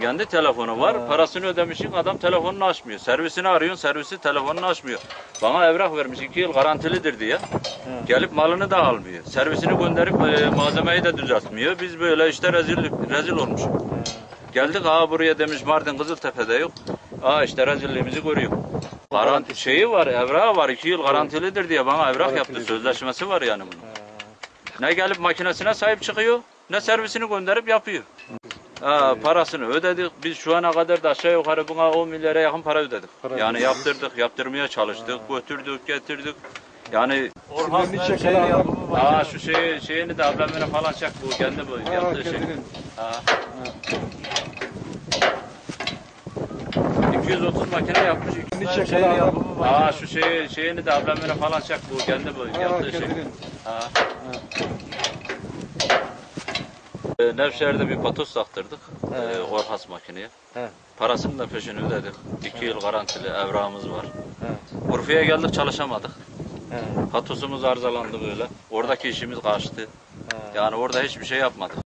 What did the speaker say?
Kendi telefonu var, parasını ödemişsin, adam telefonunu açmıyor. Servisini arıyorsun, servisi telefonunu açmıyor. Bana evrak vermiş, 2 yıl garantilidir diye. Gelip malını da almıyor. Servisini gönderip malzemeyi de düzeltmiyor. Biz böyle işte rezil olmuş. Geldik, buraya demiş Mardin Kızıltepe'de yok. İşte rezilliğimizi görüyor. Şeyi var, evrağı var, 2 yıl garantilidir diye bana evrak yaptı. Sözleşmesi var yani bunun. Ne gelip makinesine sahip çıkıyor, ne servisini gönderip yapıyor. Parasını ödedik. Biz şu ana kadar da aşağı yukarı buna 10 milyara yakın para ödedik. Yani yaptırdık, yaptırmaya çalıştık, götürdük, getirdik. Yani Orhan şu şeyini de ablamına falan çek, bu kendi bu yaptığı şey. 230 makine yapmış. Şu şeyini de ablamına falan çek, bu kendi bu yaptığı şey. Nevşehir'de bir patos taktırdık, Orhas makineye. Parasını da peşini ödedik. 2 yıl garantili evrağımız var. Urfa'ya geldik, çalışamadık. Patosumuz arızalandı böyle. Oradaki işimiz kaçtı. Yani orada hiçbir şey yapmadık.